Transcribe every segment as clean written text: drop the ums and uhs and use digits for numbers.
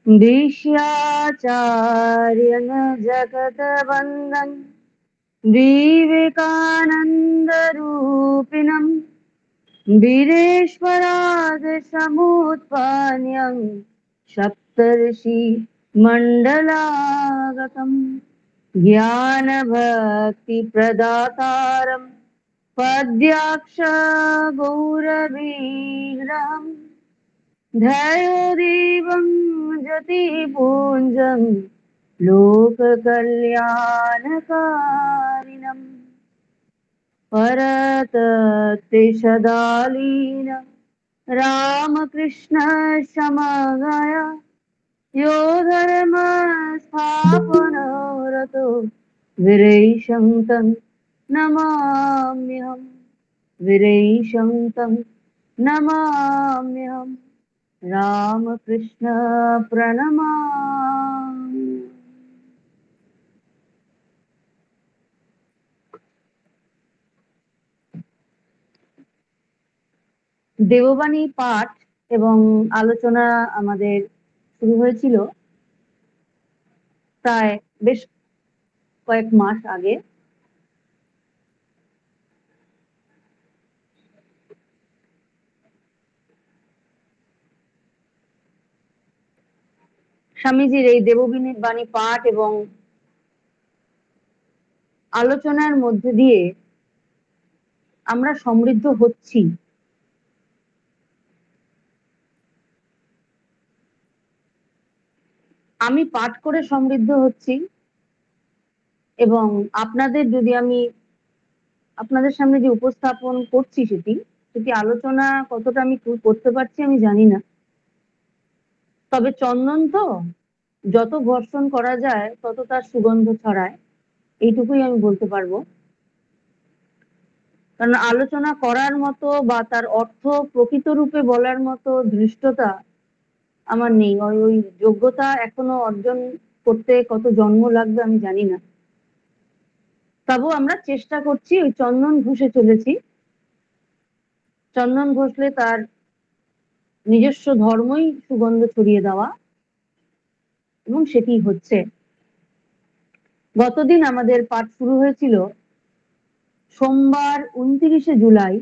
विश्याचार्यन जगद्वन्दन विवेकानंद रूपिणं वीरेश्वराद समुत्पन्नं सप्तर्षि मंडलागतम् ज्ञान भक्ति प्रदातारं पद्याक्ष गौरवीरम् ध्यायोदेवं ज्योतिपुञ्जं लोककल्याणकारिणम् परतत्तेषदालीन रामकृष्ण समगाय यो धर्म स्थापनरतो वीरैशं तं नमाम्यहम् वीरैशं तं नमाम्यहम् रामकृष्ण प्रणमामि। দেববাণী পাঠ এবং আলোচনা আমাদের শুরু হয়েছিল প্রায় বেশ কয়েক মাস আগে। স্বামীজির এই দেববাণী পাঠ এবং আলোচনার মধ্যে দিয়ে আমরা সমৃদ্ধ হচ্ছি। আমি পাঠ করে সমৃদ্ধ হচ্ছি এবং আপনাদের যদি আমি আপনাদের সামনে যে উপস্থাপন করছি সেটি আলোচনা কতটা আমি করতে পারছি আমি জানি না, তবে চন্দন তো যত ঘর্ষণ করা যায় তত তার সুগন্ধ ছড়ায়, এইটুকুই আমি বলতে পারবো। কারণ আলোচনা করার মতো বা তার অর্থ প্রকৃত রূপে বলার মতো ধৃষ্টতা আমার নেই, ওই যোগ্যতা এখনো অর্জন করতে কত জন্ম লাগবে আমি জানি না। তবু আমরা চেষ্টা করছি, ওই চন্দন ঘষে চলেছি। চন্দন ঘষলে তার নিজস্ব ধর্মই সুগন্ধ ছড়িয়ে দেওয়া, এবং সেটি হচ্ছে। গতদিন আমাদের পাঠ শুরু হয়েছিল সোমবার 29শে জুলাই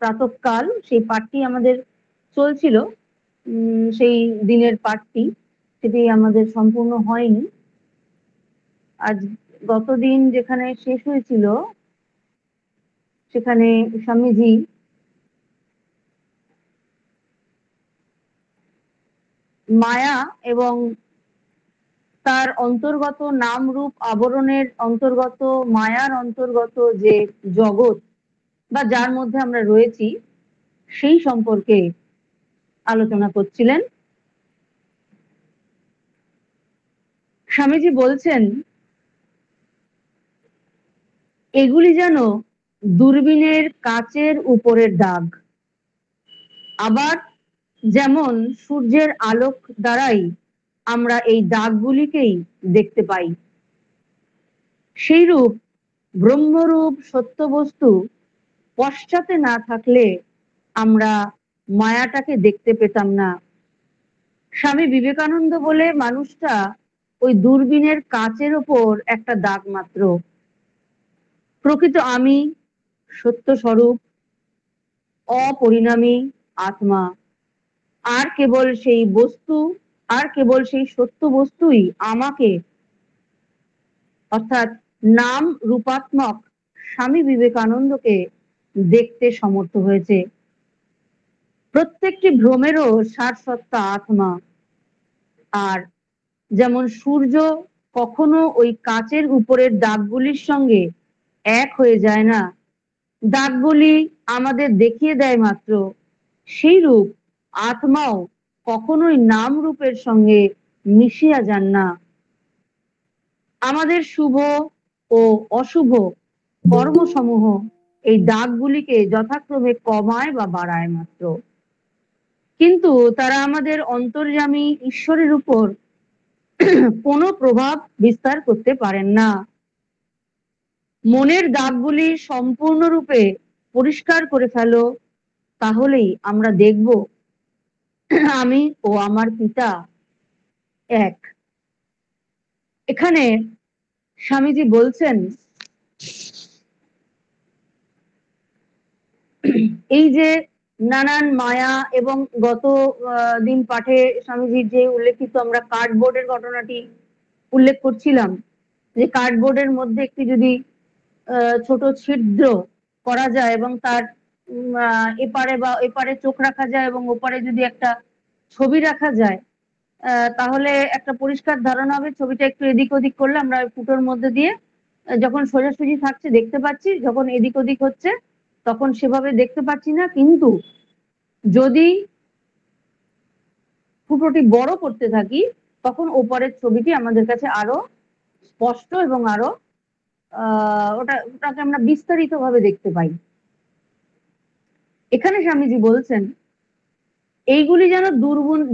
প্রাতঃকাল, সেই পাঠটি আমাদের চলছিল। সেই দিনের পাঠটি সেটি আমাদের সম্পূর্ণ হয়নি। আজ গতদিন যেখানে শেষ হয়েছিল সেখানে স্বামীজি মায়া এবং তার অন্তর্গত নাম রূপ আবরণের অন্তর্গত, মায়ার অন্তর্গত যে জগৎ বা যার মধ্যে আমরা রয়েছি সেই সম্পর্কে আলোচনা করছিলেন। স্বামীজি বলছেন এগুলি যেন দূরবীনের কাচের উপরের দাগ, আবার যেমন সূর্যের আলোক দ্বারাই আমরা এই দাগগুলিকেই দেখতে পাই, সেইরূপ ব্রহ্মরূপ সত্য বস্তু পশ্চাতে না থাকলে আমরা মায়াটাকে দেখতে পেতাম না। স্বামী বিবেকানন্দ বলে মানুষটা ওই দূরবীনের কাচের ওপর একটা দাগ মাত্র। প্রকৃত আমি সত্য স্বরূপ অপরিণামী আত্মা, আর কেবল সেই বস্তু, আর কেবল সেই সত্য বস্তুই আমাকে অর্থাৎ নাম রূপাত্মক স্বামী বিবেকানন্দকে দেখতে সমর্থ হয়েছে। প্রত্যেকটি ভ্রমেরও সারসত্তা আত্মা। আর যেমন সূর্য কখনো ওই কাচের উপরের দাগগুলির সঙ্গে এক হয়ে যায় না, দাগগুলি আমাদের দেখিয়ে দেয় মাত্র, সেই রূপ আত্মাও কখনোই নাম রূপের সঙ্গে মিশিয়া যান না। আমাদের শুভ ও অশুভ কর্মসমূহ এই দাগগুলিকে যথাক্রমে কমায় বা বাড়ায় মাত্র, কিন্তু তারা আমাদের অন্তর্যামী ঈশ্বরের উপর কোনো প্রভাব বিস্তার করতে পারেন না। মনের দাগগুলি সম্পূর্ণরূপে পরিষ্কার করে ফেলো, তাহলেই আমরা দেখব আমি ও আমার পিতা এক। এখানে স্বামীজি বলছেন এই যে নানান মায়া এবং গত দিন পাঠে স্বামীজির যে উল্লেখিত আমরা কার্ডবোর্ডের ঘটনাটি উল্লেখ করছিলাম, যে কার্ডবোর্ডের মধ্যে একটি যদি ছোট ছিদ্র করা যায় এবং তার এপারে বা এপারে চোখ রাখা যায় এবং ওপারে যদি একটা ছবি রাখা যায়, তাহলে একটা পরিষ্কার ধারণা হবে। ছবিটা একটু এদিক ওদিক করলে আমরা ফুটোর মধ্যে দিয়ে যখন সোজাসুজি থাকছে দেখতে পাচ্ছি, যখন এদিক ওদিক হচ্ছে তখন সেভাবে দেখতে পাচ্ছি না। কিন্তু যদি ফুটোটি বড় করতে থাকি তখন ওপরের ছবিটি আমাদের কাছে আরো স্পষ্ট এবং আরো ওটাকে আমরা বিস্তারিত ভাবে দেখতে পাই। এখানে স্বামীজি বলছেন এইগুলি যেন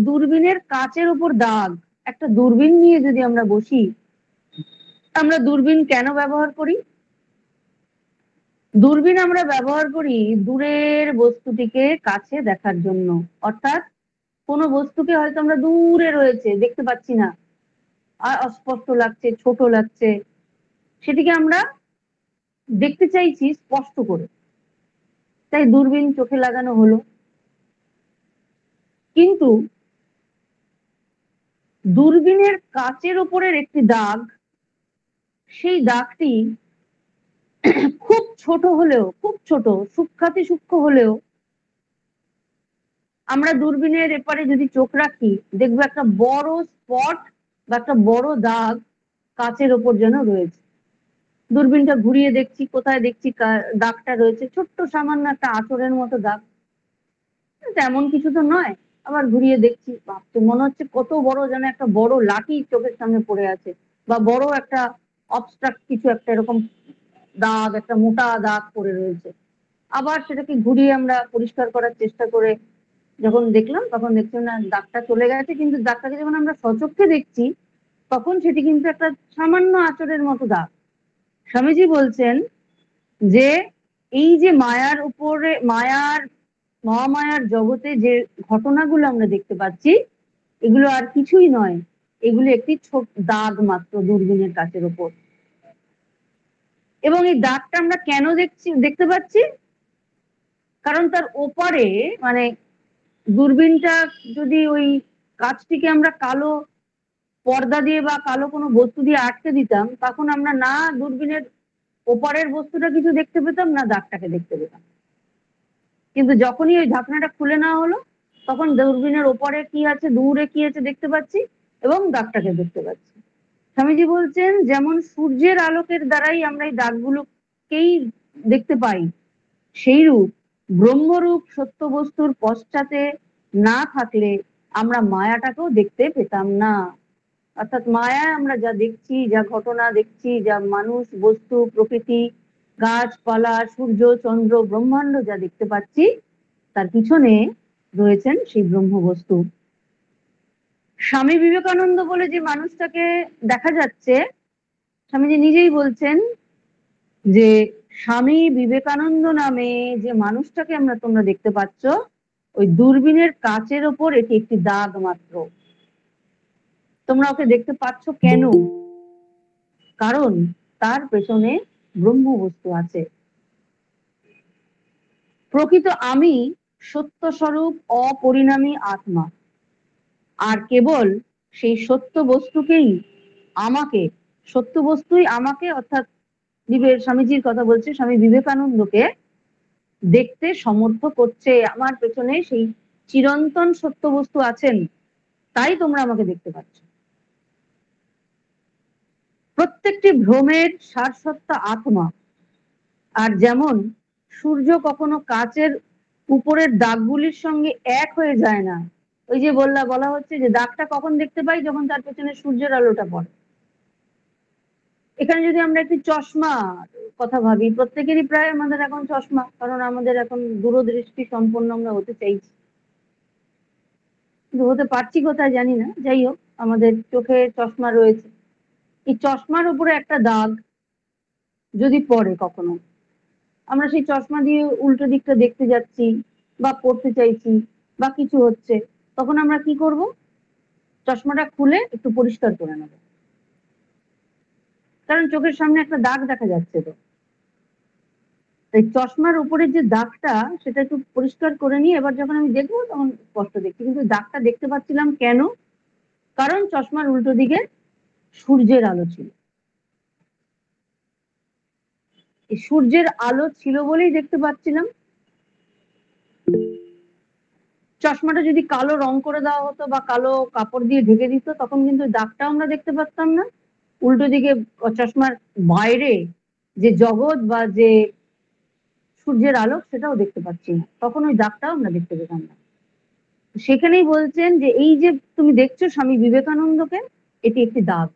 দূরবীনের কাচের উপর দাগ। একটা দূরবীন নিয়ে যদি আমরা বসি, আমরা দূরবীন কেন ব্যবহার করি? দূরবীন আমরা ব্যবহার করি দূরের বস্তুটিকে কাছে দেখার জন্য। অর্থাৎ কোনো বস্তুকে হয়তো আমরা দূরে রয়েছে দেখতে পাচ্ছি না, আর অস্পষ্ট লাগছে, ছোট লাগছে, সেটিকে আমরা দেখতে চাইছি স্পষ্ট করে, তাই দূরবীন চোখে লাগানো হলো। কিন্তু দূরবীনের কাচের উপরের একটি দাগ, সেই দাগটি খুব ছোট হলেও, খুব ছোট, সূক্ষ্মাতি সূক্ষ্ম হলেও আমরা দূরবীনের এপারে যদি চোখ রাখি দেখবো একটা বড় স্পট বা একটা বড় দাগ কাচের ওপর যেন রয়েছে। দূরবীনটা ঘুরিয়ে দেখছি, কোথায় দেখছি দাগটা রয়েছে, ছোট্ট সামান্য একটা আঁচড়ের মতো দাগ, তেমন কিছু তো নয়। আবার ঘুরিয়ে দেখছি, ভাবতে মনে হচ্ছে কত বড়, যেন একটা বড় লাঠি চোখের সামনে পড়ে আছে, বা বড় একটা অবস্ট্রাক্ট কিছু একটা এরকম দাগ, একটা মোটা দাগ পড়ে রয়েছে। আবার সেটাকে ঘুরিয়ে আমরা পরিষ্কার করার চেষ্টা করে যখন দেখলাম তখন দেখলাম না, দাগটা চলে গেছে। কিন্তু দাগটাকে যখন আমরা সচক্ষে দেখছি তখন সেটি কিন্তু একটা সামান্য আঁচড়ের মতো দাগ। স্বামীজি বলছেন যে এই যে মায়ার উপরে, মহামায়ার জগতে যে ঘটনাগুলো আমরা দেখতে পাচ্ছি এগুলো আর কিছুই নয়, এগুলো একটি ছোট দাগ মাত্র দূরবীনের কাচের উপর। এবং এই দাগটা আমরা কেন দেখতে পাচ্ছি? কারণ তার ওপারে, মানে দূরবীনটা যদি ওই কাচটিকে আমরা কালো পর্দা দিয়ে বা কালো কোনো বস্তু দিয়ে আটকে দিতাম, তখন আমরা না দূরবীনের ওপারের বস্তুটা কিছু দেখতে পেতাম, না দাগটাকে দেখতে পেতাম। কিন্তু যখনই ওই ঢাকনাটা খুলে নেওয়া হলো তখন দূরবীনের ওপরে কি আছে, দূরে কি আছে দেখতে পাচ্ছি এবং দাগটাকে দেখতে পাচ্ছি। স্বামীজি বলছেন যেমন সূর্যের আলোকের দ্বারাই আমরা এই দাগগুলোকেই দেখতে পাই, সেইরূপ ব্রহ্মরূপ সত্য বস্তুর পশ্চাতে না থাকলে আমরা মায়াটাকেও দেখতে পেতাম না। অর্থাৎ মায়ায় আমরা যা দেখছি, যা ঘটনা দেখছি, যা মানুষ, বস্তু, প্রকৃতি, গাছপালা, সূর্য, চন্দ্র, ব্রহ্মাণ্ড যা দেখতে পাচ্ছি তার পিছনে রয়েছেন সেই ব্রহ্ম বস্তু। স্বামী বিবেকানন্দ বলে যে মানুষটাকে দেখা যাচ্ছে, স্বামীজি নিজেই বলছেন যে স্বামী বিবেকানন্দ নামে যে মানুষটাকে তোমরা দেখতে পাচ্ছ, ওই দূরবীনের কাচের ওপর এটি একটি দাগ মাত্র। তোমরা ওকে দেখতে পাচ্ছ কেন? কারণ তার পেছনে ব্রহ্ম বস্তু আছে। প্রকৃত আমি সত্য স্বরূপ অপরিণামী আত্মা, আর কেবল সেই সত্য বস্তুকেই আমাকে, সত্য বস্তুই আমাকে, অর্থাৎ স্বামীজির কথা বলছে, স্বামী বিবেকানন্দকে দেখতে সমর্থ করছে। আমার পেছনে সেই চিরন্তন সত্য বস্তু আছেন, তাই তোমরা আমাকে দেখতে পাচ্ছ। প্রত্যেকটি ভ্রমের সারসত্তা আত্মা। আর যেমন সূর্য কখনো কাচের উপরের দাগগুলির সঙ্গে এক হয়ে যায় না, ওই যে বলা হচ্ছে যে দাগটা কখন দেখতে পাই, যখন তার পেছনে সূর্যের আলোটা পড়ে। এখানে যদি আমরা একটি চশমা কথা ভাবি, প্রত্যেকেরই প্রায় আমাদের এখন চশমা, কারণ আমাদের এখন দূরদৃষ্টি সম্পন্ন আমরা হতে চাইছি, কিন্তু হতে পারছি কোথায় জানি না। যাই হোক, আমাদের চোখে চশমা রয়েছে। এই চশমার উপরে একটা দাগ যদি পড়ে কখনো, আমরা সেই চশমা দিয়ে উল্টো দিকটা দেখতে যাচ্ছি বা পড়তে চাইছি বা কিছু হচ্ছে, তখন আমরা কি করব? চশমাটা খুলে একটু পরিষ্কার করে নেব, কারণ চোখের সামনে একটা দাগ দেখা যাচ্ছে। তো তাই চশমার উপরে যে দাগটা সেটা একটু পরিষ্কার করে নিয়ে এবার যখন আমি দেখবো তখন স্পষ্ট দেখছি, কিন্তু দাগটা দেখতে পাচ্ছিলাম কেন? কারণ চশমার উল্টো দিকে সূর্যের আলো ছিল। এই সূর্যের আলো ছিল বলেই দেখতে পাচ্ছিলাম। চশমাটা যদি কালো রং করে দেওয়া হতো বা কালো কাপড় দিয়ে ঢেকে দিত তখন কিন্তু দাগটাও আমরা দেখতে পারতাম না। উল্টো দিকে চশমার বাইরে যে জগৎ বা যে সূর্যের আলো সেটাও দেখতে পাচ্ছি না, তখন ওই দাগটাও আমরা দেখতে পেতাম না। সেখানেই বলছেন যে এই যে তুমি দেখছো স্বামী বিবেকানন্দকে, এটি একটি দাগ,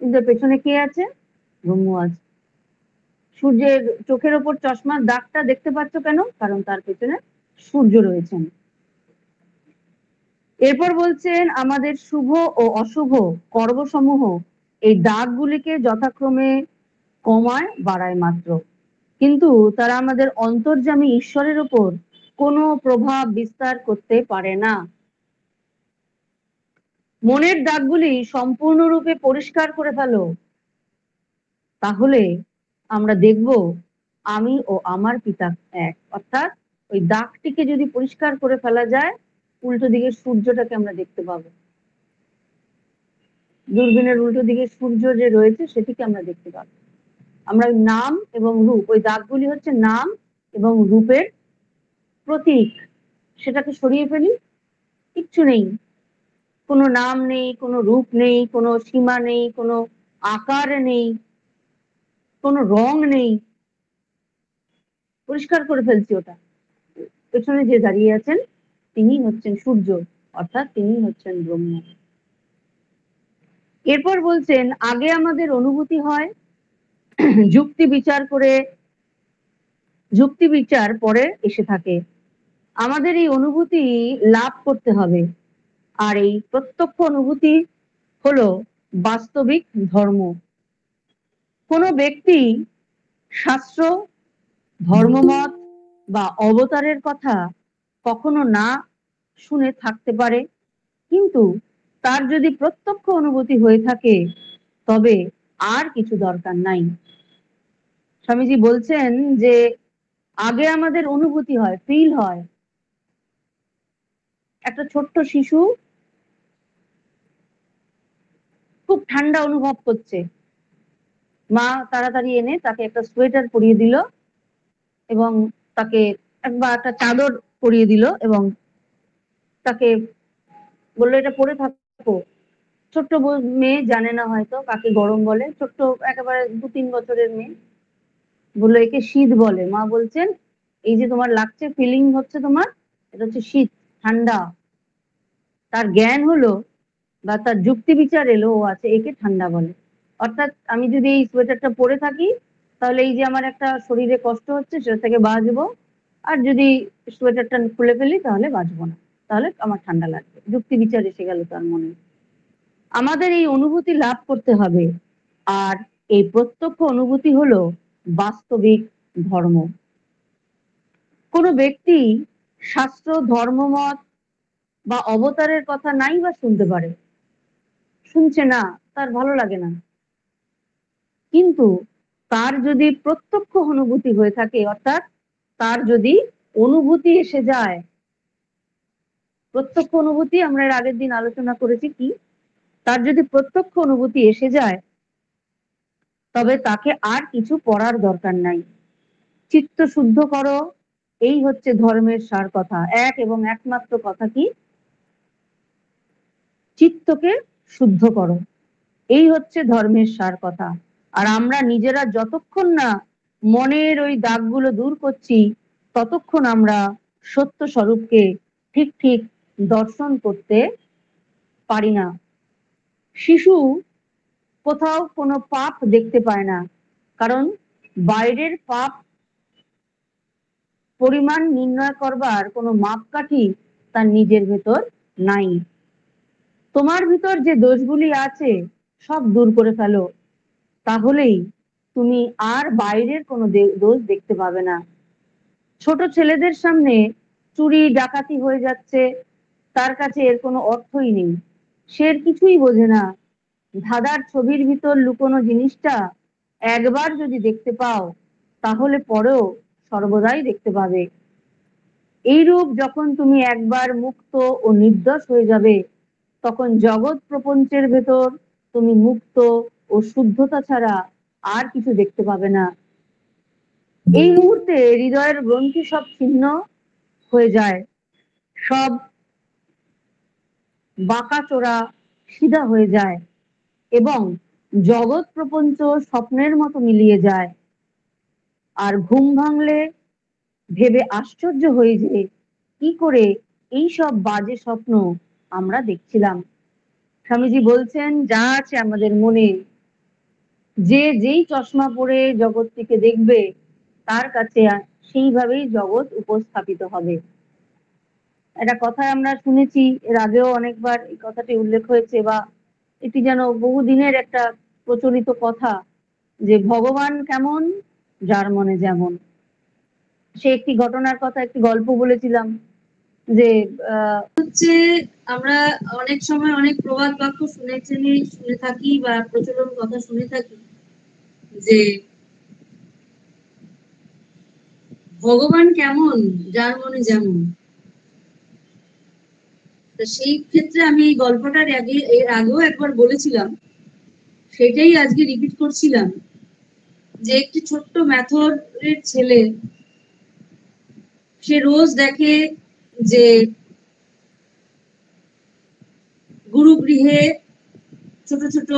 কিন্তু পেছনে কে আছে? ব্রহ্ম আছে। সূর্যের চোখের ওপর চশমার দাগটা দেখতে পাচ্ছ কেন? কারণ তার পেছনে সূর্য রয়েছেন। এরপর বলছেন আমাদের শুভ ও অশুভ কর্মসমূহ এই দাগগুলিকে যথাক্রমে কমায় বাড়ায় মাত্র, কিন্তু তারা আমাদের অন্তর্যামী ঈশ্বরের উপর কোনো প্রভাব বিস্তার করতে পারে না। মনের দাগগুলি সম্পূর্ণরূপে পরিষ্কার করে ফেলো, তাহলে আমরা দেখব আমি ও আমার পিতা এক। অর্থাৎ ওই দাগটিকে যদি পরিষ্কার করে ফেলা যায়, উল্টো দিকে সূর্যটাকে আমরা দেখতে পাবো। দূরবীনের উল্টো দিকে সূর্য যে রয়েছে সেটিকে আমরা দেখতে পাবো। আমরা নাম এবং রূপ, ওই দাগগুলি হচ্ছে নাম এবং রূপের প্রতীক, সেটাকে সরিয়ে ফেলি, কিচ্ছু নেই, কোনো নাম নেই, কোনো রূপ নেই, কোনো সীমা নেই, কোনো আকার নেই, কোনো রং নেই, পরিষ্কার করে ফেলছি ওটা। পেছনে যে দাঁড়িয়ে আছেন তিনি হচ্ছেন সূর্য, অর্থাৎ তিনি হচ্ছেন ব্রহ্ম। এরপর বলছেন আগে আমাদের অনুভূতি হয়, যুক্তি বিচার পরে এসে থাকে। আমাদের এই অনুভূতি লাভ করতে হবে, আর এই প্রত্যক্ষ অনুভূতি হলো বাস্তবিক ধর্ম। কোনো ব্যক্তি শাস্ত্র, ধর্মমত বা অবতারের কথা কখনো না শুনে থাকতে পারে, কিন্তু তার যদি প্রত্যক্ষ অনুভূতি হয়ে থাকে তবে আর কিছু দরকার নাই। স্বামীজি বলছেন যে আগে আমাদের অনুভূতি হয়, ফিল হয়। একটা ছোট্ট শিশু খুব ঠান্ডা অনুভব করছে, মা তাড়াতাড়ি এনে তাকে একটা সোয়েটার পরিয়ে দিল এবং তাকে একটা চাদর পরিয়ে দিল এবং তাকে বললো এটা পরে থাকো। ছোট্ট মেয়ে জানে না হয়তো কাকে গরম বলে, ছোট্ট একেবারে 2-3 বছরের মেয়ে, বললো একে শীত বলে। মা বলছেন এই যে তোমার লাগছে, ফিলিং হচ্ছে তোমার, এটা হচ্ছে শীত, ঠান্ডা। তার জ্ঞান হলো বা তার যুক্তি বিচার এলো, ও আছে একে ঠান্ডা বলে। অর্থাৎ আমি যদি এই সোয়েটারটা পরে থাকি তাহলে এই যে আমার একটা শরীরে কষ্ট হচ্ছে সেটা থেকে বাঁচবো, আর যদি সোয়েটারটা খুলে ফেলি তাহলে বাঁচবো না, তাহলে আমার ঠান্ডা লাগবে। যুক্তি বিচার এসে গেল তার মনে। আমাদের এই অনুভূতি লাভ করতে হবে, আর এই প্রত্যক্ষ অনুভূতি হলো বাস্তবিক ধর্ম। কোনো ব্যক্তি শাস্ত্র, ধর্মমত বা অবতারের কথা নাই বা শুনতে পারে, শুনছে না, তার ভালো লাগে না, কিন্তু তার যদি প্রত্যক্ষ অনুভূতি হয়ে থাকে, অর্থাৎ তার যদি অনুভূতি এসে যায়, প্রত্যক্ষ অনুভূতি আমরা এর আগের দিন আলোচনা করেছি কি, তার যদি প্রত্যক্ষ অনুভূতি এসে যায় তবে তাকে আর কিছু পড়ার দরকার নাই। চিত্ত শুদ্ধ করো, এই হচ্ছে ধর্মের সার কথা। এক এবং একমাত্র কথা কি? চিত্তকে শুদ্ধ করো, এই হচ্ছে ধর্মের সার কথা। আর আমরা নিজেরা যতক্ষণ না মনের ওই দাগগুলো দূর করছি ততক্ষণ আমরা সত্য স্বরূপকে ঠিক ঠিক দর্শন করতে পারি না। শিশু কোথাও কোনো পাপ দেখতে পায় না, কারণ বাইরের পাপ পরিমাণ নির্ণয় করবার কোনো মাপকাঠি তার নিজের ভেতর নাই। তোমার ভিতর যে দোষগুলি আছে সব দূর করে ফেলো, তাহলেই তুমি আর বাইরের কোনো দোষ দেখতে পাবে না। ছোট ছেলেদের সামনে চুরি ডাকাতি হয়ে যাচ্ছে, তার কাছে এর কোনো অর্থই নেই, সে এর কিছুই বোঝে না। ধাঁধার ছবির ভিতর লুকোনো জিনিসটা একবার যদি দেখতে পাও তাহলে পরেও সর্বদাই দেখতে পাবে। এইরূপ যখন তুমি একবার মুক্ত ও নির্দোষ হয়ে যাবে, তখন জগৎ প্রপঞ্চের ভেতর তুমি মুক্ত ও শুদ্ধতা ছাড়া আর কিছু দেখতে পাবে না। এই মুহূর্তে হৃদয়ের গ্রন্থি সব ছিন্ন হয়ে যায়, সব বাঁকা চোরা সিধা হয়ে যায় এবং জগৎ প্রপঞ্চ স্বপ্নের মতো মিলিয়ে যায়। আর ঘুম ভাঙলে ভেবে আশ্চর্য হয়ে যে কি করে এই সব বাজে স্বপ্ন আমরা দেখছিলাম। স্বামীজি বলছেন, যা আছে আমাদের মনে, যে যেই চশমা পরে জগৎটিকে দেখবে তার কাছে সেইভাবেই জগৎ উপস্থাপিত হবে। একটা কথায় আমরা শুনেছি, এর আগেও অনেকবার এই কথাটি উল্লেখ হয়েছে, বা এটি যেন বহুদিনের একটা প্রচলিত কথা, যে ভগবান কেমন যার মনে যেমন। সে একটি ঘটনার কথা, একটি গল্প বলেছিলাম যে হচ্ছে আমরা অনেক সময় অনেক প্রবাদ বাক্য শুনে থাকি বা প্রচলন কথা শুনে থাকি যে ভগবান কেমন যার মনে যেমন। সেই ক্ষেত্রে আমি এই গল্পটার এর আগেও একবার বলেছিলাম, সেটাই আজকে রিপিট করছিলাম, যে একটি ছোট্ট ম্যাথরের ছেলে, সে রোজ দেখে যে গুরুগৃহে ছোট ছোট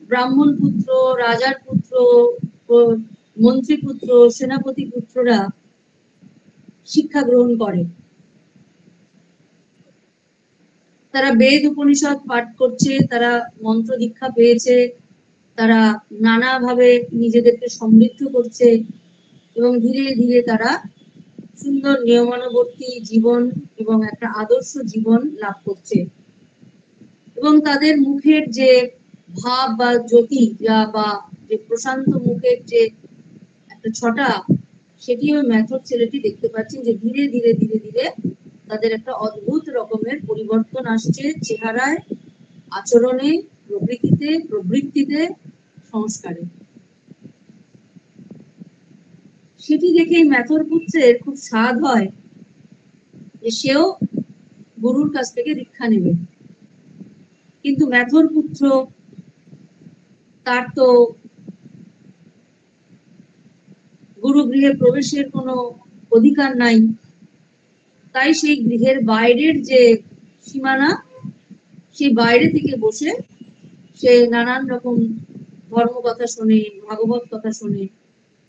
ব্রাহ্মণ পুত্র, রাজার পুত্র, মন্ত্রী পুত্র, সেনাপতি পুত্ররা শিক্ষা গ্রহণ করে। তারা বেদ উপনিষদ পাঠ করছে, তারা মন্ত্র দীক্ষা পেয়েছে, তারা নানাভাবে নিজেদেরকে সমৃদ্ধ করছে এবং ধীরে ধীরে তারা সুন্দর নিয়মানুবর্তী জীবন এবং একটা আদর্শ জীবন লাভ করছে। এবং তাদের মুখের যে ভাব বা জ্যোতি বা যে প্রশান্ত মুখের যে একটা ছটা, সেটি ওই ম্যাথর ছেলেটি দেখতে পাচ্ছেন যে ধীরে ধীরে ধীরে ধীরে তাদের একটা অদ্ভুত রকমের পরিবর্তন আসছে চেহারায়, আচরণে, প্রকৃতিতে, প্রবৃত্তিতে, সংস্কারে। সেটি দেখে ম্যাথর পুত্রের খুব স্বাদ হয় যে সেও গুরুর কাছ থেকে দীক্ষা নেবে। কিন্তু ম্যাথর পুত্র, তার তো গুরু গৃহে প্রবেশের কোনো অধিকার নাই, তাই সেই গৃহের বাইরের যে সীমানা, সেই বাইরে থেকে বসে সে নানান রকম ধর্ম কথা শোনে, ভাগবত কথা শোনে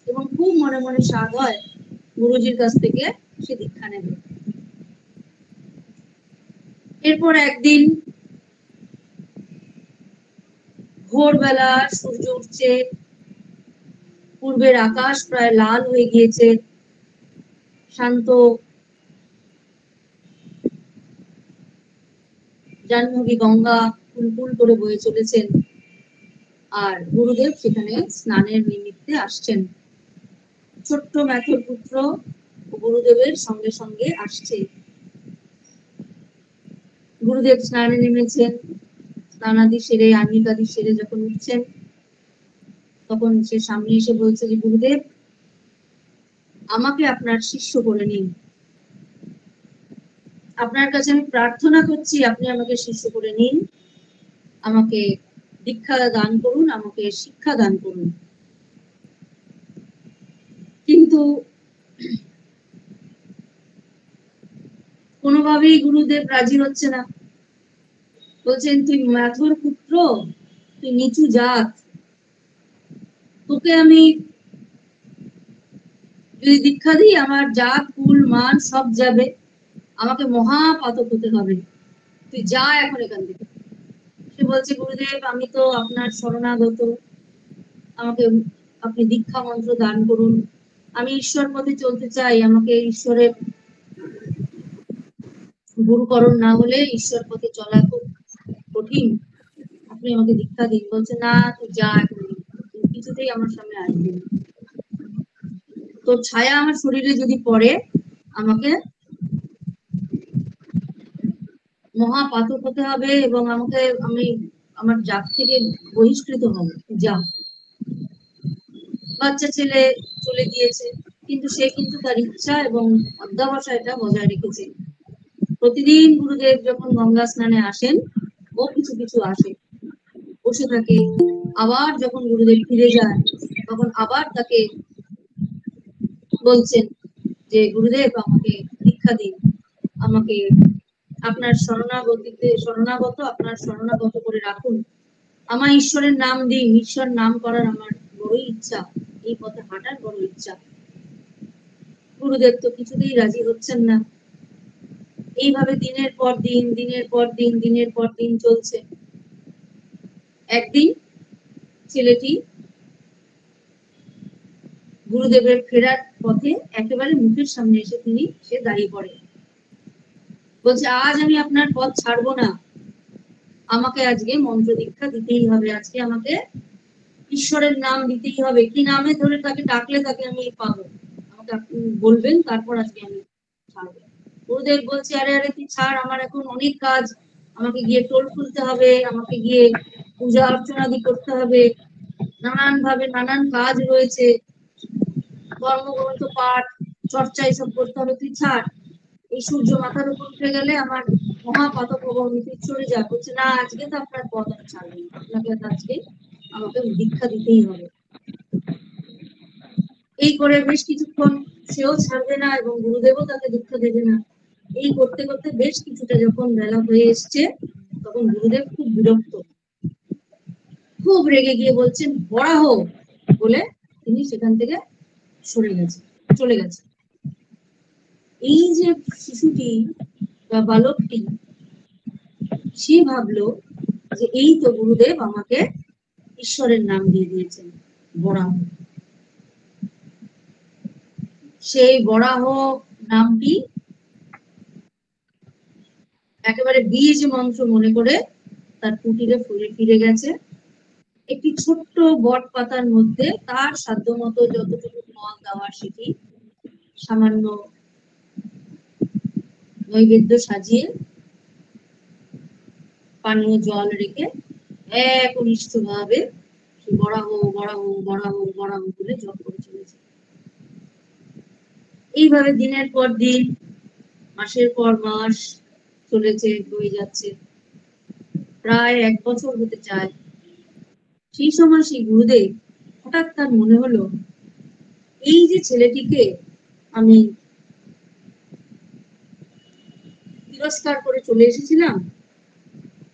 এবং খুব মনে মনে স্বাদ হয় গুরুজির কাছ থেকে সে দীক্ষা নেবে। এরপর একদিন ভোরবেলা সূর্য উঠছে, পূর্বের আকাশ প্রায় লাল হয়ে গিয়েছে, শান্ত জাহ্নবী গঙ্গা কুলকুল করে বয়ে চলেছেন, আর গুরুদেব সেখানে স্নানের নিমিত্তে আসছেন। ছোট্ট ম্যাথর পুত্র গুরুদেবের সঙ্গে সঙ্গে আসছে। গুরুদেব স্নানে নেমেছেন, স্নানাদি সেরে, আহ্নিকাদি সেরে যখন উঠছেন, তখন সে সামনে এসে বলছে যে গুরুদেব, আমাকে আপনার শিষ্য করে নিন, আপনার কাছে আমি প্রার্থনা করছি আপনি আমাকে শিষ্য করে নিন, আমাকে দীক্ষা দান করুন, আমাকে শিক্ষা দান করুন। কিন্তু কোনোভাবেই গুরুদেব রাজি হচ্ছে না। বলছেন, তুই ম্যাথর পুত্র, তুই নিচু জাত, তোকে আমি যদি দীক্ষা দিই আমার জাত কুল মান সব যাবে, আমাকে মহাপাতক হতে হবে, তুই যা এখন এখান থেকে। সে বলছে, গুরুদেব আমি তো আপনার শরণাগত, আমাকে আপনি দীক্ষা মন্ত্র দান করুন, আমি ঈশ্বর পথে চলতে চাই, আমাকে ঈশ্বরের গুরুকরণ না হলে ঈশ্বর পথে চলা খুব কঠিন, আপনি আমাকে দীক্ষা দিন। বলছে, না তুই যা এখন, কিছুতেই আমার সামনে আসবি না, তোর ছায়া আমার শরীরে যদি পড়ে আমাকে মহাপাতক হতে হবে এবং আমি আমার জাত থেকে বহিষ্কৃত হবে। যা বাচ্চা ছেলে চলে গিয়েছে, কিন্তু সে কিন্তু তার ইচ্ছা এবং অধ্যবসায়টা বজায় রেখেছে। প্রতিদিন গুরুদেব যখন গঙ্গা স্নানে আসেন, ও কিছু কিছু আসে, বসে থাকে। আবার যখন গুরুদেব ফিরে যায়, তখন আবার তাকে বলছেন যে গুরুদেব আমাকে দীক্ষা দিন, আমাকে আপনার শরণাগত করে রাখুন, আমার ঈশ্বরের নাম দিন, ঈশ্বর নাম করার আমার বড়ই ইচ্ছা, এই পথে হাঁটার বড় ইচ্ছা। গুরুদেব তো কিছুতেই রাজি হচ্ছেন না। এইভাবে দিনের পর দিন চলছে। একদিন ছেলেটি গুরুদেবের ফেরার পথে একেবারে মুখের সামনে এসে সে দাঁড়িয়ে পড়ে, বলছে আজ আমি আপনার পথ ছাড়বো না, আমাকে আজকে মন্ত্র দীক্ষা দিতেই হবে, আজকে আমাকে ঈশ্বরের নাম দিতেই হবে। কি নামে ধরে তাকে ডাকলে তাকে আমি পাবো, আমাকে আপনি বলবেন, তারপর আজকে আমি ছাড়বো। গুরুদেব বলছে আরে আরে তুই ছাড়, আমার এখন অনেক কাজ, আমাকে গিয়ে টোল খুলতে হবে, আমাকে গিয়ে পূজা অর্চনাদি করতে হবে, নানান ভাবে নানান কাজ রয়েছে, কর্মগ্রন্থ পাঠ চর্চা এসব করতে হবে, তুই ছাড়। এই সূর্য মাথার উপর উঠে গেলে আমার মহাপাতক হবো, তুই চলে যা। বলছে না, আজকে তো আপনার পথ আমি ছাড়বেন, আপনাকে আজকে আমাকে দীক্ষা দিতেই হবে। এই করে বেশ কিছুক্ষণ সেও ছাড়বে না এবং গুরুদেবও তাকে দীক্ষা দেবে না। এই করতে করতে বেশ কিছুটা যখন বেলা হয়ে এসছে, তখন গুরুদেব খুব বিরক্ত, খুব রেগে গিয়ে বলছেন বরাহ, বলে তিনি সেখান থেকে চলে গেছে। এই যে শিশুটি বা বালকটি, সে ভাবলো যে এই তো গুরুদেব আমাকে ঈশ্বরের নাম দিয়ে দিয়েছেন, বরাহ। সেই বরাহ নামটি একেবারে বীজ মন্ত্র মনে করে তার কুটিরে ফিরে গেছে। একটি ছোট্ট বট পাতার মধ্যে তার সাধ্য মতো যতটুকু ফল দেওয়ার সেটি সামান্য নৈবেদ্য সাজিয়ে পানীয় জল রেখে একনিষ্ঠ ভাবে বরাহ বরাহ বরাহ বরাহ বলে জপ করে চলেছে। এইভাবে দিনের পর দিন, মাসের পর মাস চলেছে, হয়ে যাচ্ছে, প্রায় 1 বছর হতে চায়। সেই সময় সেই গুরুদেব হঠাৎ তার মনে হলো, এই যে ছেলেটিকে আমি তিরস্কার করে চলে এসেছিলাম,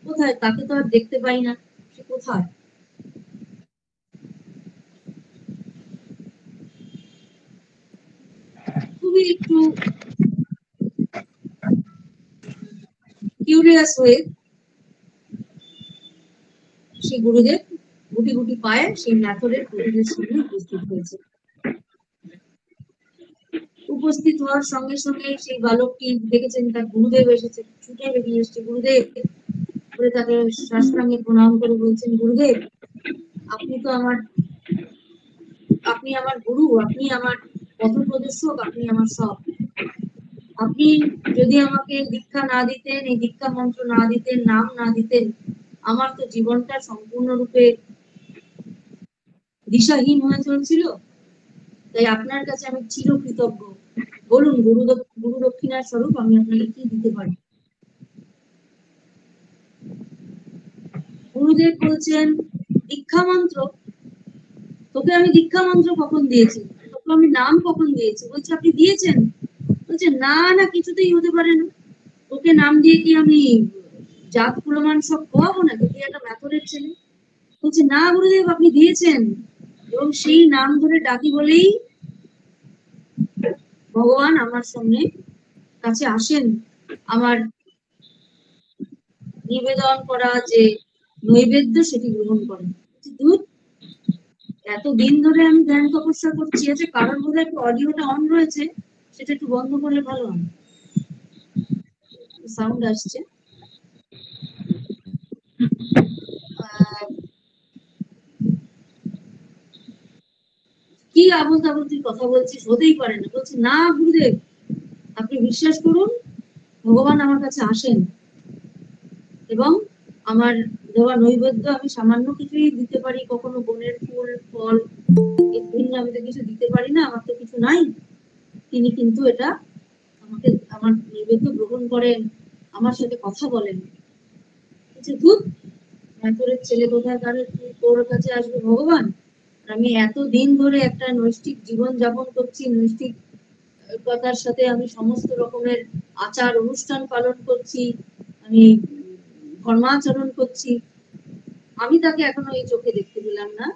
কোথায়? তাকে তো আর দেখতে পাই না, সে কোথায়? খুবই একটু কিউরিয়াস হয়ে সেই গুরুদেব গুটি গুটি পায়ে সেই ম্যাথরের কুটিরের সামনে উপস্থিত হয়েছে। উপস্থিত হওয়ার সঙ্গে সঙ্গে সেই বালকটি দেখেছেন তার গুরুদেব এসেছে, ছুটে বেরিয়ে এসছে, গুরুদেব করে তাকে সাষ্টাঙ্গে প্রণাম করে বলছেন, গুরুদেব আপনি আমার গুরু, আপনি আমার পথ প্রদর্শক, আপনি আমার সব। আপনি যদি আমাকে দীক্ষা না দিতেন, এই দীক্ষা মন্ত্র না দিতেন, নাম না দিতেন, আমার তো জীবনটা সম্পূর্ণরূপে দিশাহীন হয়ে চলছিল। তাই আপনার কাছে আমি চিরকৃতজ্ঞ। বলুন গুরু দক্ষিণার স্বরূপ আমি আপনাকে কি দিতে পারি? গুরুদেব বলছেন, দীক্ষা মন্ত্র? তোকে আমি দীক্ষা মন্ত্র কখন দিয়েছি? তোকে আমি নাম কখন দিয়েছি? বলছে আপনি দিয়েছেন? বলছে না না, কিছুতেই হতে পারে না, তোকে নাম দিয়ে কি আমি জাত কুলমান সব খোয়াবো নাকি? তুই একটা ম্যাথরের ছেলে। বলছে না গুরুদেব, আপনি দিয়েছেন, এবং সেই নাম ধরে ডাকি বলেই ভগবান আমার সামনে কাছে আসেন, আমার নিবেদন করা যে নৈবেদ্য সেটি গ্রহণ করেন। দূর, এতদিন ধরে আমি ধ্যান তপস্যা করছি, আছে কারোর বোধ একটু অডিওটা অন রয়েছে, সেটা একটু বন্ধ করলে ভালো হয়। সাউন্ড আসছে। কি আবল তাবল তুই কথা বলছিস, হতেই পারে না। বলছি না গুরুদেব, আপনি বিশ্বাস করুন, ভগবান আমার কাছে আসেন, এবং আমার দেওয়া নৈবেদ্য আমি সামান্য কিছুই দিতে পারি, কখনো বনের ফুল ফল, এর ভিন্ন আমি তো কিছু দিতে পারি না, আমার তো কিছু নাই। তিনি কিন্তু এটা আমাকে, আমার নৈবেদ্য গ্রহণ করেন, আমার সাথে কথা বলেন। ধুর, তোর ছেলে কোথায়, তোর কাছে আসবে ভগবান? আমি এতদিন ধরে একটা নৈষ্ঠিক জীবন যাপন করছি, নৈষ্ঠিকতার সাথে আমি সমস্ত রকমের আচার অনুষ্ঠান পালন করছি, আমি ধর্মাচরণ করছি, আমি তাকে এখনো এই চোখে দেখতে পেলাম না,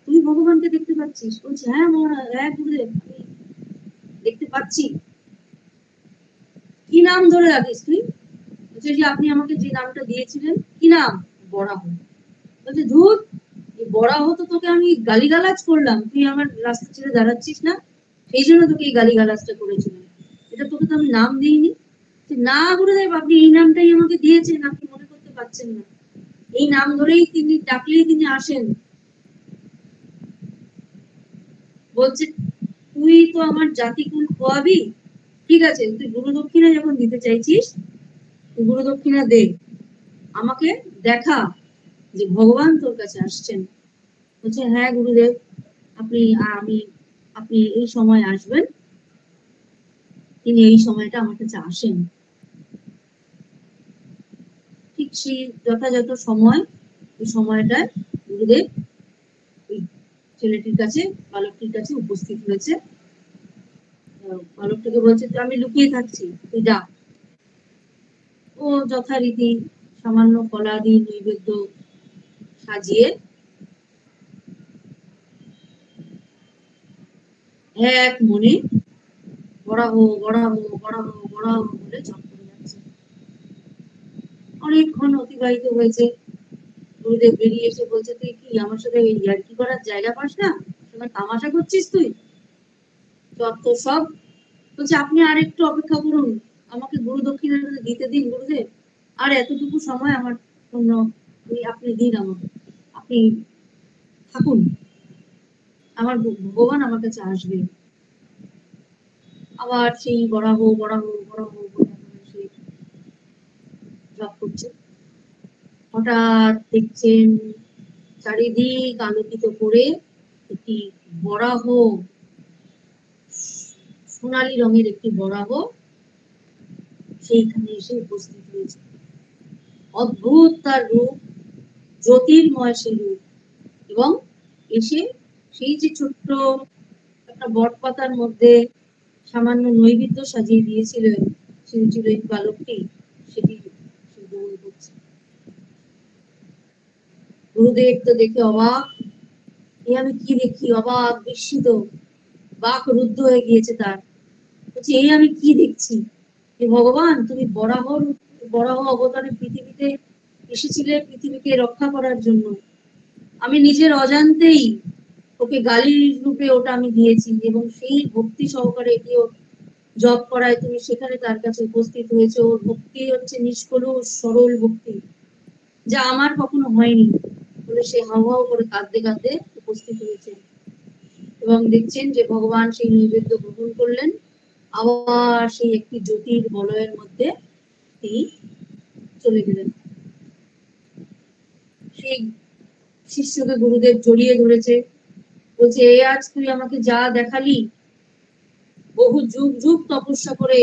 তুই ভগবানকে দেখতে পাচ্ছিস? বলছে হ্যাঁ মহারাজ, হ্যাঁ গুরুদেব, আমি দেখতে পাচ্ছি। কি নাম ধরে রাখিস তুই? বলছে যে আপনি আমাকে যে নামটা দিয়েছিলেন, কি নাম? বরাহ। বলছে ধুর, এই বরাহ তো তোকে আমি গালিগালাজ করলাম, তুই আমার রাস্তা ছেড়ে দাঁড়াচ্ছিস না, সেই জন্য তোকে এই গালিগালাজটা করেছিলাম, এটা তোকে তো আমি নাম দিইনি। না গুরুদেব, আপনি এই নামটাই আমাকে দিয়েছেন, আপনি মনে করতে পারছেন না, এই নাম ধরেই তিনি ডাকলেই তিনি আসেন। বলছে তুই তো আমার জাতিকুল খোয়াবি, ঠিক আছে, তুই গুরু দক্ষিণা যখন দিতে চাইছিস, তুই গুরু দক্ষিণা দে, আমাকে দেখা যে ভগবান তোর কাছে আসছেন। বলছে হ্যাঁ গুরুদেব, আপনি আমি আপনি এই সময় আসবেন। তিনি এই সময়টা আমার কাছে আসেন, ঠিক সেই যথাযথ সময়, এই সময়টায় গুরুদেব ওই ছেলেটির কাছে, বালকটির কাছে উপস্থিত হয়েছে। বালকটিকে বলছে আমি লুকিয়ে থাকছি, তুই যা। ও যথারীতি সামান্য ফলাদি নৈবেদ্য সাজিয়ে এক মনে বরাহ বরাহ বরাহ বরাহ বলে জপ করে যাচ্ছে। অনেকক্ষণ অতিবাহিত হয়েছে, গুরুদেব বেরিয়ে এসে বলছে তুই কি আমার সাথে ইয়ার্কি করার জায়গা পাস না, তোমার তামাশা করছিস তুই, যত সব। বলছে আপনি আর একটু অপেক্ষা করুন, আমাকে গুরু দক্ষিণাটা দিতে দিন গুরুদেব, আর এতটুকু সময় আমার জন্য আপনি দিন আমাকে, আপনি থাকুন, আমার ভগবান আমার কাছে আসবে। আবার সেই বরাহ বরাহ বরাহ সেই জপ করছে। হঠাৎ দেখছেন চারিদিক আলোকিত করে একটি বরাহ, সোনালী রঙের একটি বরাহ সেইখানে এসে উপস্থিত হয়েছে। অদ্ভুত তার রূপ, জ্যোতির্ময় সেই রূপ, এবং এসে সেই যে ছোট্ট একটা বট পাতার মধ্যে সামান্য নৈবেদ্য সাজিয়ে দিয়েছিলেন, সেই ছিল এই বালকটি, সেটি গ্রহণ করছে। গুরুদেব তো দেখে অবাক, এ আমি কি দেখি, অবাক বিস্মিত, বাক রুদ্ধ হয়ে গিয়েছে তার। বলছে এই আমি কি দেখছি, যে ভগবান তুমি বরাহ অবতারে পৃথিবীতে এসেছিলে পৃথিবীকে রক্ষা করার জন্য, আমি নিজের অজান্তেই ওকে গালির রূপে ওটা আমি দিয়েছি, এবং সেই ভক্তি সহকারে এটিও জপ করায় তুমি সেখানে তার কাছে উপস্থিত হয়েছে। ওর ভক্তি হচ্ছে নিষ্কলুষ সরল ভক্তি, যা আমার কখনো হয়নি, বলে সে হাউ হাউ করে কাঁদতে কাঁদতে উপস্থিত হয়েছে। এবং দেখছেন যে ভগবান সেই নৈবেদ্য গ্রহণ করলেন, আবার সেই একটি জ্যোতির বলয়ের মধ্যে তিনি চলে গেলেন। সেই শিষ্যকে গুরুদেব জড়িয়ে ধরেছে, বলছে এ আজ তুই আমাকে যা দেখালি, বহু যুগ যুগ তপস্যা করে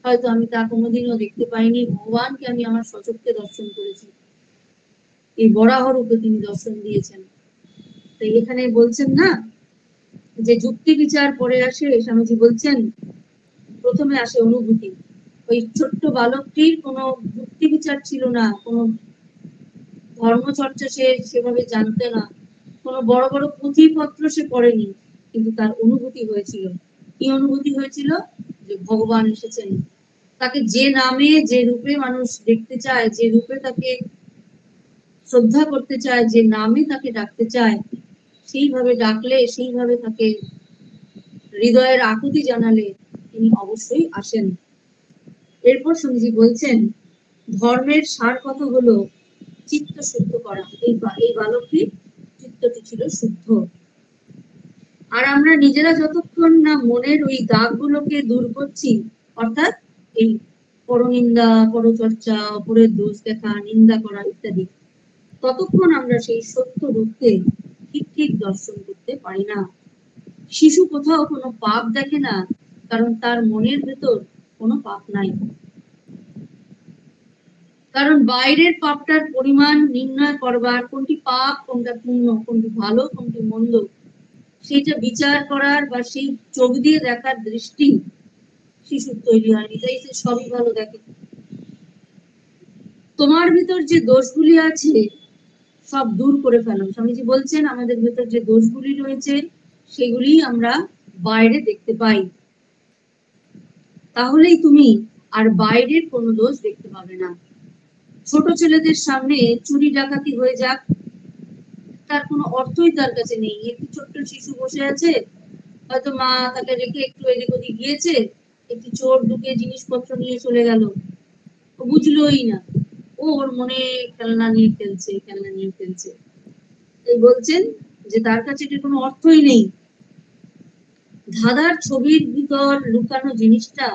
হয়তো আমি তা কোনোদিনও দেখতে পাইনি, ভগবানকে আমি আমার সচক্ষে দর্শন করেছি, এই বরাহ রূপে তিনি দর্শন দিয়েছেন। তো এখানে বলছেন না যে যুক্তি বিচার পরে আসে, স্বামীজি বলছেন প্রথমে আসে অনুভূতি। ওই ছোট্ট বালকটির কোনো যুক্তি বিচার ছিল না, কোনো ধর্মচর্চা সে সেভাবে জানতে না, কোনো বড় বড় পুঁথিপত্র সে পড়েনি, কিন্তু তার অনুভূতি হয়েছিল। কি অনুভূতি হয়েছিল? যে ভগবান এসেছেন, তাকে যে নামে যে রূপে মানুষ দেখতে চায়, যে রূপে তাকে শ্রদ্ধা করতে চায়, যে নামে তাকে ডাকতে চায়, সেইভাবে ডাকলে, সেইভাবে তাকে হৃদয়ের আকুতি জানালে তিনি অবশ্যই আসেন। এরপর স্বামীজি বলছেন ধর্মের সার কথা হলো চিত্ত শুদ্ধ করা। এই বালকটির চিত্তটি ছিল শুদ্ধ। আর আমরা নিজেরা যতক্ষণ না মনের ওই দাগগুলোকে দূর করছি, অর্থাৎ এই পরনিন্দা, পরচর্চা, অপরের দোষ দেখা, নিন্দা করা ইত্যাদি, ততক্ষণ আমরা সেই সত্য রূপকে ঠিক ঠিক দর্শন করতে পারি না। শিশু কোথাও কোনো পাপ দেখে না, কারণ তার মনের ভেতর কোনো পাপ নাই। কারণ বাইরের পাপটার পরিমাণ নির্ণয় করবার, কোনটি পাপ, কোনটা পুণ্য, কোনটি ভালো, কোনটি মন্দ, সেটা বিচার করার বা সেই চোখ দিয়ে দেখার দৃষ্টি শিশুর তৈরি হয়নি, তাই সে সবই ভালো দেখে। তোমার ভিতর যে দোষগুলি আছে সব দূর করে ফেলো। স্বামীজি বলছেন আমাদের ভিতর যে দোষগুলি রয়েছে সেগুলি আমরা বাইরে দেখতে পাই, তাহলেই তুমি আর বাইরের কোনো দোষ দেখতে পাবে না। ছোট ছেলেদের সামনে চুরি ডাকাতি হয়ে যাক, তার কোনো অর্থই তার কাছে নেই। একটি ছোট্ট শিশু বসে আছে, হয়তো মা তাকে রেখে একটু এদিক ওদিক গিয়েছে, একটি চোর ঢুকে জিনিসপত্র নিয়ে চলে গেল, ও বুঝলোই না, ও ওর মনে খেলনা নিয়ে খেলছে। এই বলছেন যে তার কাছে এটির কোনো অর্থই নেই। ধাঁধার ছবির ভিতর লুকানো জিনিসটা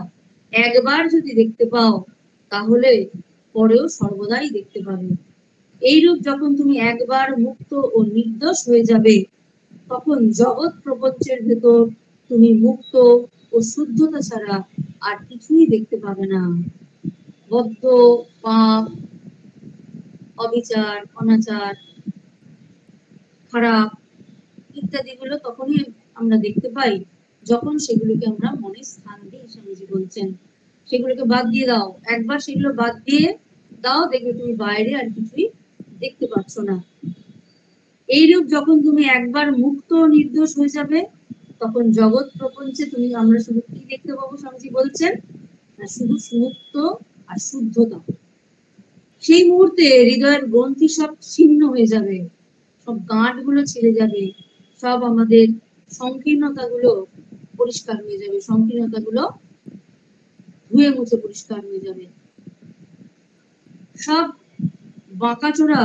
একবার যদি দেখতে পাও, তাহলে পরেও সর্বদাই দেখতে পাবে। এইরূপ যখন তুমি একবার মুক্ত ও নির্দোষ হয়ে যাবে, তখন জগৎ প্রপঞ্চের ভেতর তুমি মুক্ত ও শুদ্ধতা ছাড়া আর কিছুই দেখতে পাবে না। বদ্ধ, পাপ, অবিচার, অনাচার, খারাপ ইত্যাদি গুলো তখনই আমরা দেখতে পাই যখন সেগুলোকে আমরা মনে স্থান দিই। স্বামীজি বলছেন সেগুলোকে বাদ দিয়ে দাও, একবার সেগুলো বাদ দিয়ে দাও, দেখবে তুমি বাইরে আর কিছুই দেখতে পাচ্ছ না। এইরূপ যখন তুমি একবার মুক্ত ও নির্দোষ হয়ে যাবে, তখন জগৎ প্রপঞ্চে আমরা শুধু কি দেখতে পাবো? স্বামীজি বলছেন শুধু মুক্ত আর শুদ্ধতা। সেই মুহূর্তে হৃদয়ের গ্রন্থি সব ছিন্ন হয়ে যাবে, সব গাঁট গুলো ছেড়ে যাবে, সব আমাদের সংকীর্ণতা গুলো পরিষ্কার হয়ে যাবে, সংকীর্ণতা গুলো ধুয়ে মুছে পরিষ্কার হয়ে যাবে, সব বাঁকাচোরা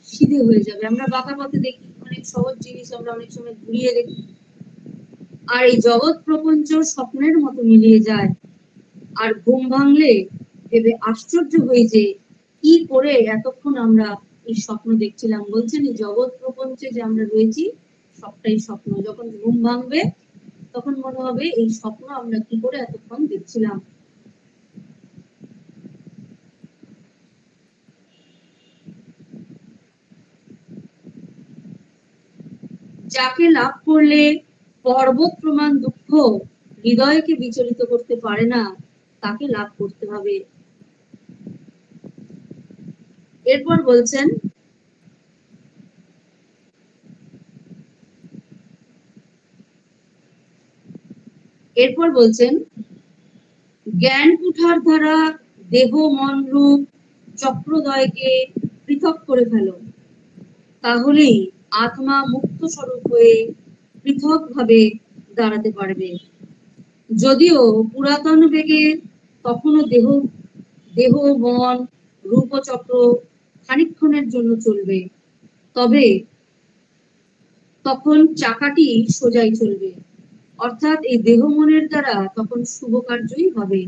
সিধে হয়ে যাবে। আমরা বাঁকা পথে দেখি, অনেক সহজ জিনিস আমরা অনেক সময় ঘুরিয়ে দেখি, আর এই জগৎ প্রপঞ্চ স্বপ্নের মতো মিলিয়ে যায়। আর ঘুম ভাঙলে ভেবে আশ্চর্য হয়ে যে কি করে এতক্ষণ আমরা এই স্বপ্ন দেখছিলাম। বলছেন এই জগৎ প্রপঞ্চে যে আমরা রয়েছি সবটাই স্বপ্ন। যখন ঘুম ভাঙবে তখন মনে হবে এই স্বপ্ন আমরা কি করে এতক্ষণ দেখছিলাম। যাকে লাভ করলে পর্বত প্রমাণ দুঃখ হৃদয়কে বিচলিত করতে পারে না, তাকে লাভ করতে হবে। এরপর বলছেন জ্ঞান কুঠার দ্বারা দেহ মন রূপ চক্রদ্বয়কে পৃথক করে ফেলো, তাহলেই আত্মা মুক্ত স্বরূপ হয়ে পৃথক ভাবে দাঁড়াতে পারবে। যদিও পুরাতন বেগে তখনও দেহ মন রূপ চক্র খানিকক্ষণের জন্য চলবে, তবে তখন চাকাটি সোজাই চলবে, অর্থাৎ এই দেহ মনের দ্বারা তখন শুভ কার্যই হবে।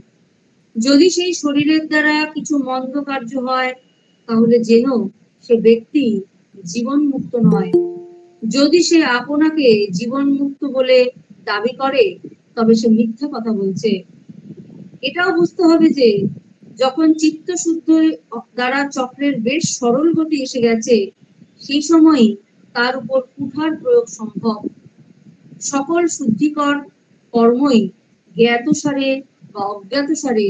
যদি সেই শরীরের দ্বারা কিছু মন্দ কার্য হয়, তাহলে যেন সে ব্যক্তি জীবন মুক্ত নয়। যদি সে আপনাকে জীবন মুক্ত বলে দাবি করে, তবে সে মিথ্যা কথা বলছে। এটাও বুঝতে হবে যে যখন চিত্ত শুদ্ধ দ্বারা চক্রের বেশ সরল গতি এসে গেছে, সেই সময় তার উপর কুঠার প্রয়োগ সম্ভব। সকল শুদ্ধিকর কর্মই জ্ঞাতসারে বা অজ্ঞাতসারে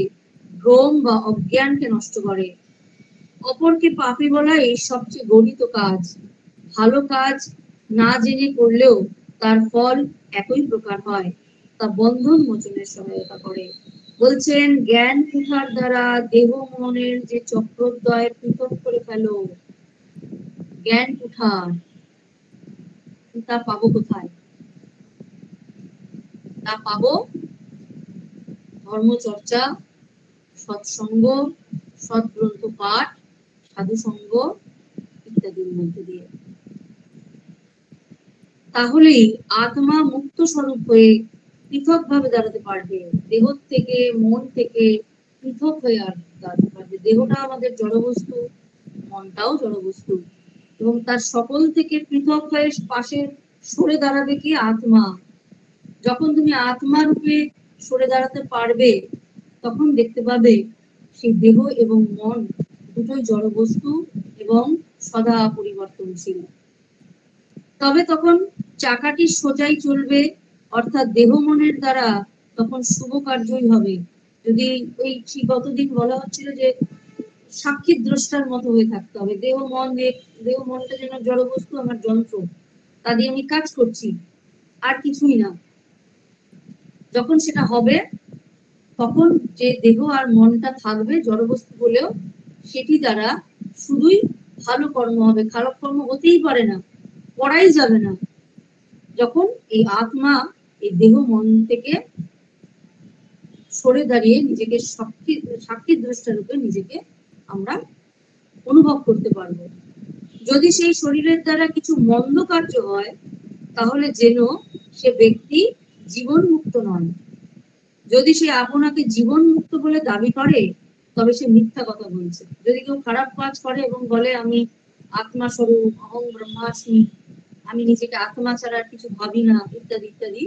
ভ্রম বা অজ্ঞানকে নষ্ট করে। অপরকে পাপী বলাই সবচেয়ে গণিত কাজ। ভালো কাজ না জেনে করলেও তার ফল একই প্রকার হয়, তা বন্ধন মোচনের সহায়তা করে। বলছেন জ্ঞান কুঠার দ্বারা দেহ মনের যে চক্রদ্বয় পৃথক করে ফেলো। জ্ঞান কুঠার, তা পাবো কোথায়? তা পাবো ধর্মচর্চা, সৎসঙ্গ, সৎগ্রন্থ পাঠ, সাধু সঙ্গ ইত্যাদির মধ্যে দিয়ে। তাহলেই আত্মা মুক্ত স্বরূপ হয়ে পৃথক ভাবে দাঁড়াতে পারবে, দেহ থেকে মন থেকে পৃথক হয়ে আর দাঁড়াতে পারবে। দেহটা আমাদের জড়বস্তু, মনটাও জড়বস্তু, এবং তার সকল থেকে পৃথক হয়ে পাশে সরে দাঁড়াবে কি? আত্মা। যখন তুমি আত্মা রূপে সরে দাঁড়াতে পারবে, তখন দেখতে পাবে সেই দেহ এবং মন দুটোই জড়বস্তু এবং সদা পরিবর্তনশীল। তবে তখন চাকাটি সোজাই চলবে, অর্থাৎ দেহ মনের দ্বারা তখন শুভ কার্যই হবে। যদি ওই গতদিন বলা হচ্ছিল যে সাক্ষী দ্রষ্টার মতো হয়ে থাকতে হবে, দেহ মনটা যেন জড়বস্তু, আমার যন্ত্র, তা দিয়ে আমি কাজ করছি, আর কিছুই না। যখন সেটা হবে, তখন যে দেহ আর মনটা থাকবে জড়বস্তু বলেও, সেটি দ্বারা শুধুই ভালো কর্ম হবে, খারাপ কর্ম হতেই পারে না, করাই যাবে না। যখন এই আত্মা এই দেহ মন থেকে সরে দাঁড়িয়ে নিজেকে সাক্ষী দ্রষ্টা রূপে নিজেকে আমরা অনুভব করতে পারবো। যদি সেই শরীরের দ্বারা কিছু মন্দ কার্য হয়, তাহলে যেন সে ব্যক্তি জীবন মুক্ত নয়। যদি সে আপনাকে জীবন মুক্ত বলে দাবি করে, তবে সে মিথ্যা কথা বলছে। যদি কেউ খারাপ কাজ করে এবং বলে আমি আত্মা স্বরূপ, অহং ব্রহ্মাস্মি, আমি নিজেকে আত্মা ছাড়া কিছু ভাবি না, ইত্যাদি ইত্যাদি,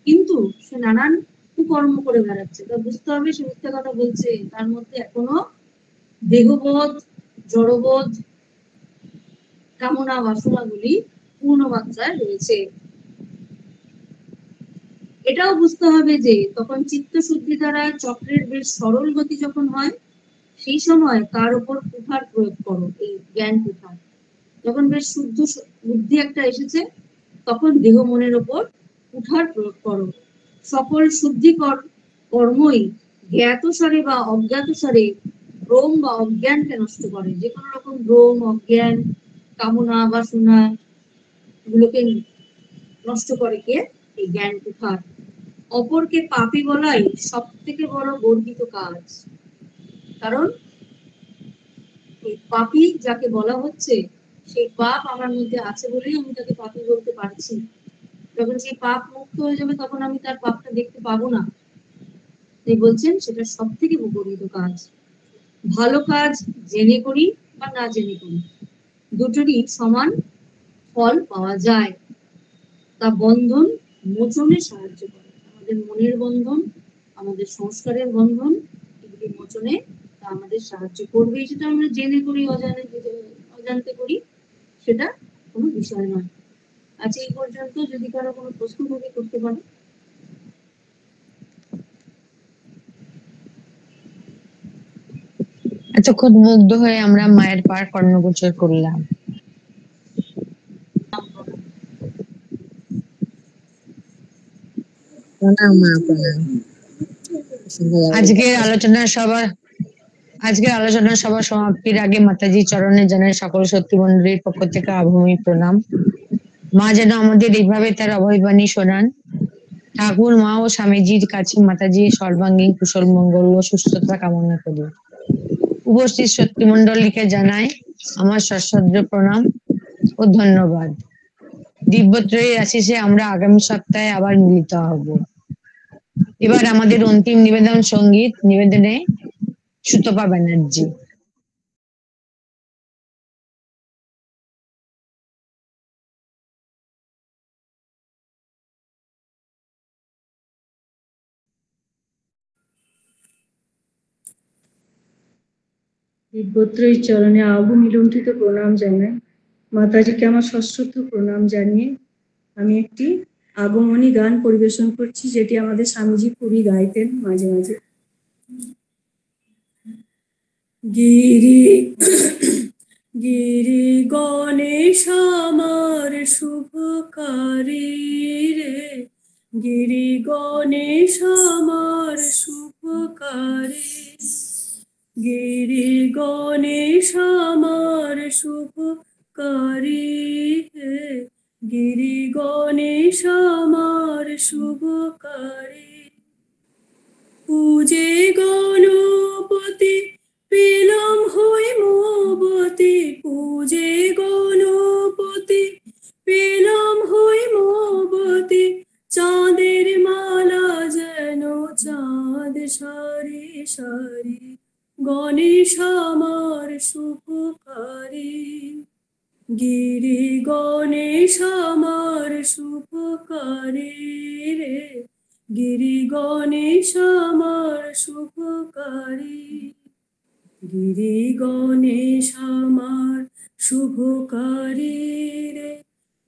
কিন্তু সে নানান কুকর্ম করে বেড়াচ্ছে, তা বুঝতে হবে সে মিথ্যা কথা বলছে। তার মধ্যে এখনো দেহবোধ, জড়বোধ, কামনা বাসনাগুলি পূর্ণ মাত্রায় রয়েছে। এটাও বুঝতে হবে যে তখন চিত্ত শুদ্ধি দ্বারা চক্রের বেশ সরল গতি যখন হয়, সেই সময় তার উপর কুঠার প্রয়োগ করো, এই জ্ঞান কুঠার। যখন বেশ শুদ্ধ বুদ্ধি একটা এসেছে, তখন দেহ মনের ওপর কুঠার প্রয়োগ করো। সকল শুদ্ধিকর কর্মই জ্ঞাত সারে বা অজ্ঞাত সারে ভ্রম বা অজ্ঞানকে নষ্ট করে। যে কোনো রকম ভ্রম, অজ্ঞান, কামনা বাসনা গুলোকে নষ্ট করে কে? এই জ্ঞান কুঠার। অপরকে পাপী বলাই সব থেকে বড় গর্বিত কাজ। কারণ এই পাপী যাকে বলা হচ্ছে, সেই পাপ আমার মধ্যে আছে বলেই আমি তাকে পাপী বলতে পারছি। যখন সেই পাপ মুক্ত হয়ে যাবে, তখন আমি তার পাপটা দেখতে পাবো না। তাই বলছেন সেটা সব থেকে গর্বিত কাজ। ভালো কাজ জেনে করি বা না জেনে করি, দুটোরই সমান ফল পাওয়া যায়। তা বন্ধন মোচনে সাহায্য করে। আমাদের মনের বন্ধন, আমাদের সংস্কারের বন্ধন, এগুলি মোচনে তা আমাদের সাহায্য করবে। সেটা আমরা জেনে করি অজান্তে করি, সেটা কোনো বিষয় নয়। আচ্ছা, এই পর্যন্ত যদি কারো কোনো প্রশ্ন থাকে করতে পারে। এতক্ষণ মুগ্ধ হয়ে আমরা মায়ের পার কর্ণগোচর করলাম। প্রণাম মা, প্রণাম। আজকের আলোচনা সভা সমাপ্তির আগে মাতাজি চরণে জানাই সকল সত্যি মন্ডলীর পক্ষ থেকে আভূমি প্রণাম। মা যেন আমাদের এইভাবে তার অভয়বাণী শোনান। ঠাকুর, মা ও স্বামীজির কাছে মাতাজি সর্বাঙ্গীন কুশল মঙ্গল ও সুস্থতা কামনা করি। উপস্থিত সত্যি মন্ডলীকে জানাই আমার সশ্রদ্ধ প্রণাম ও ধন্যবাদ। দিব্যত্রয়ীর আশিসে আমরা আগামী সপ্তাহে আবার মিলিত হব। এবার আমাদের অন্তিম নিবেদন সঙ্গীত নিবেদনে সুতপা ব্যানার্জি। দিব্যত্রয়ীর চরণে আভূমি লুণ্ঠিত প্রণাম জানাই। মাতাজিকে আমার সশ্রদ্ধ প্রণাম জানিয়ে আমি একটি আগমনী গান পরিবেশন করছি, যেটি আমাদের স্বামীজি খুবই গাইতেন মাঝে মাঝে। গিরি গিরি গণেশ আমার শুভকারী রে, গিরি গণেশ আমার শুভকারী, গিরি গণেশ আমার শুভকারী হে, গিরি গণেশ আমার শুভকারী। পূজে গণপতি পেলাম হই মবতী, পূজে গণপতি পেলাম হই মবতী, চাঁদের মালা যেন চাঁদ সারি সারি। শুভকারী, গিরি গণেশ আমার শুভকারী রে, গিরি গণেশ আমার শুভকারী, গিরি গণেশ আমার শুভকারী রে,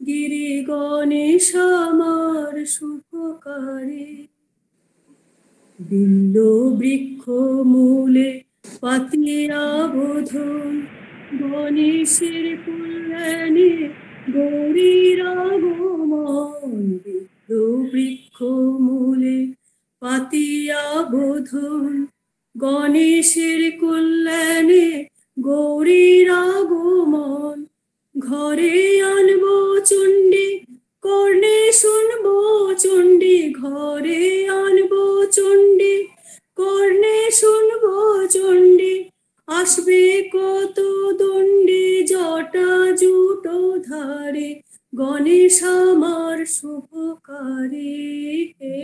গিরি গণেশ আমার শুভকারী। বিল্ল বৃক্ষ মূলে পাতিয়া বোধন, গণেশের কল্যাণে গৌরীর আগমন। বিল্ল বৃক্ষ মূলে পাতিয়া বোধন, গণেশের কল্যাণে গৌরীর আগমন। ঘরে আনব চণ্ডী, কর্ণে শুনব চণ্ডী, ঘরে আনব চণ্ডী, কর্ণে শুনব চণ্ডী। আসবে কত দণ্ডী, জটা জুটো ধারে, গণেশ আমার শুভকারী হে,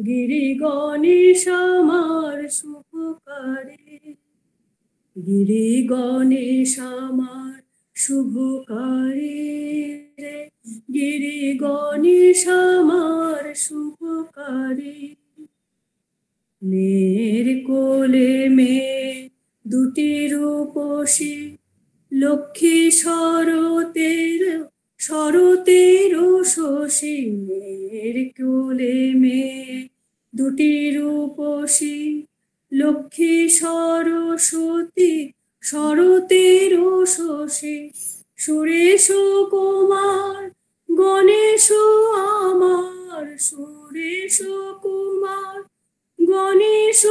গিরি গণেশ আমার শুভকারী, গিরি গণেশ আমার শুভকারী রে, গিরি গণেশ আমার শুভকারী। মেয়ের কোলে মেয়ে দুটি রূপসী, লক্ষ্মী শরতের শরতের শশী। মেয়ের কোলে মেয়ে দুটি রূপসী, লক্ষ্মী সরস্বতী শরতের শশী। সুরেশ কুমার গণেশ আমার, সুরেশ কুমার গণেশ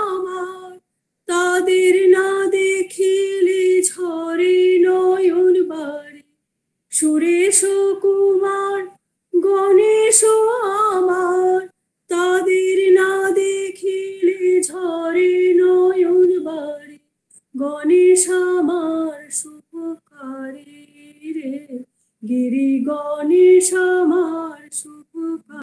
আমার, তাদের না দেখিলে ঝরে নয়ন বাড়ি। সুরেশ কুমার গণেশ আমার, তাদের না দেখিলে ঝরে নয়ন বাড়ি। গণেশ আমার শুভকারী রে, গিরি গণেশ আমার